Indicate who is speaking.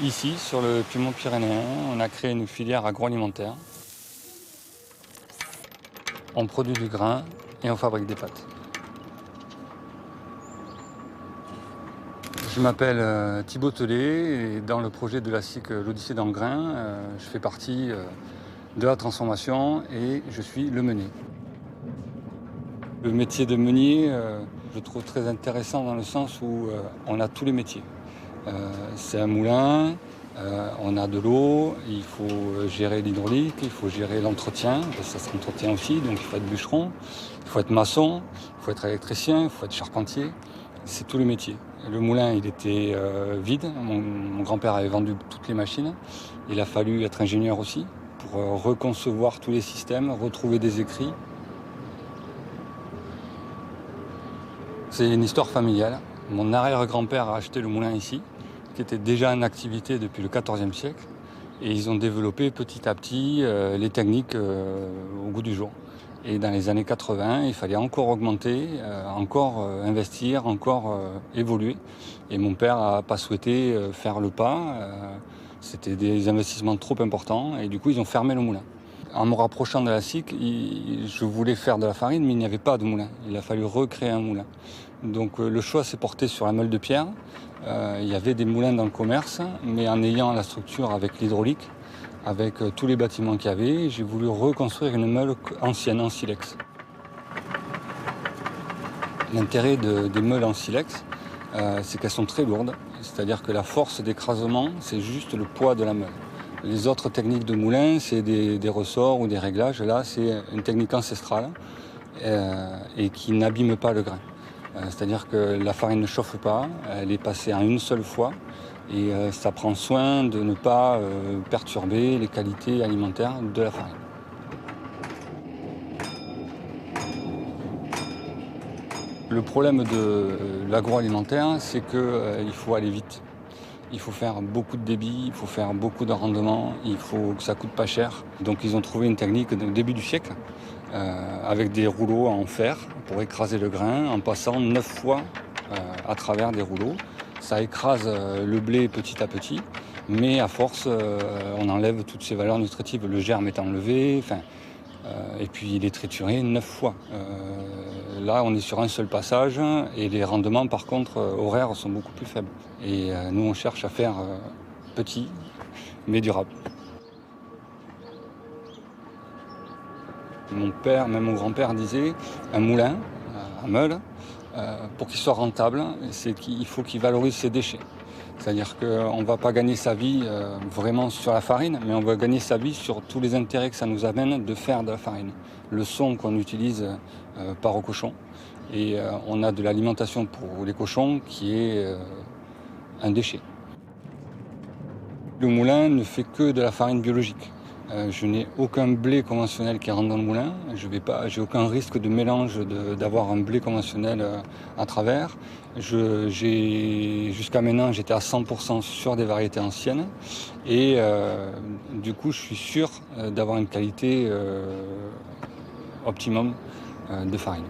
Speaker 1: Ici, sur le Piémont pyrénéen, on a créé une filière agroalimentaire. On produit du grain et on fabrique des pâtes. Je m'appelle Thibaut Tellet et dans le projet de la SIC l'Odyssée dans le grain, je fais partie de la transformation et je suis le meunier. Le métier de meunier, je le trouve très intéressant dans le sens où on a tous les métiers. C'est un moulin, on a de l'eau, il faut gérer l'hydraulique, il faut gérer l'entretien, ça s'entretient aussi, donc il faut être bûcheron, il faut être maçon, il faut être électricien, il faut être charpentier, c'est tous les métiers. Le moulin, il était vide, mon grand-père avait vendu toutes les machines, il a fallu être ingénieur aussi pour reconcevoir tous les systèmes, retrouver des écrits. C'est une histoire familiale. Mon arrière-grand-père a acheté le moulin ici, qui était déjà en activité depuis le XIVe siècle. Et ils ont développé petit à petit les techniques au goût du jour. Et dans les années 80, il fallait encore augmenter, encore investir, encore évoluer. Et mon père n'a pas souhaité faire le pas. C'était des investissements trop importants. Et du coup, ils ont fermé le moulin. En me rapprochant de la SIC, je voulais faire de la farine, mais il n'y avait pas de moulin. Il a fallu recréer un moulin. Donc le choix s'est porté sur la meule de pierre. Il y avait des moulins dans le commerce, mais en ayant la structure avec l'hydraulique, avec tous les bâtiments qu'il y avait, j'ai voulu reconstruire une meule ancienne en silex. L'intérêt des meules en silex, c'est qu'elles sont très lourdes, c'est-à-dire que la force d'écrasement, c'est juste le poids de la meule. Les autres techniques de moulin, c'est des ressorts ou des réglages. Là, c'est une technique ancestrale et qui n'abîme pas le grain. C'est-à-dire que la farine ne chauffe pas, elle est passée en une seule fois et ça prend soin de ne pas perturber les qualités alimentaires de la farine. Le problème de l'agroalimentaire, c'est qu'il faut aller vite. Il faut faire beaucoup de débit, il faut faire beaucoup de rendement, il faut que ça coûte pas cher. Donc ils ont trouvé une technique au début du siècle avec des rouleaux en fer pour écraser le grain en passant 9 fois à travers des rouleaux. Ça écrase le blé petit à petit, mais à force, on enlève toutes ses valeurs nutritives. Le germe est enlevé, et puis il est trituré 9 fois. Là, on est sur un seul passage et les rendements, par contre, horaires sont beaucoup plus faibles. Et nous, on cherche à faire petit, mais durable. Mon père, même mon grand-père disait, un moulin à meule, pour qu'il soit rentable, c'est qu'il faut qu'il valorise ses déchets. C'est-à-dire qu'on ne va pas gagner sa vie vraiment sur la farine, mais on va gagner sa vie sur tous les intérêts que ça nous amène de faire de la farine. Le son qu'on utilise par aux cochons. Et on a de l'alimentation pour les cochons qui est un déchet. Le moulin ne fait que de la farine biologique. Je n'ai aucun blé conventionnel qui rentre dans le moulin. J'ai aucun risque de mélange d'avoir un blé conventionnel à travers. Jusqu'à maintenant, j'étais à 100% sur des variétés anciennes. Et du coup, je suis sûr d'avoir une qualité optimum de farine.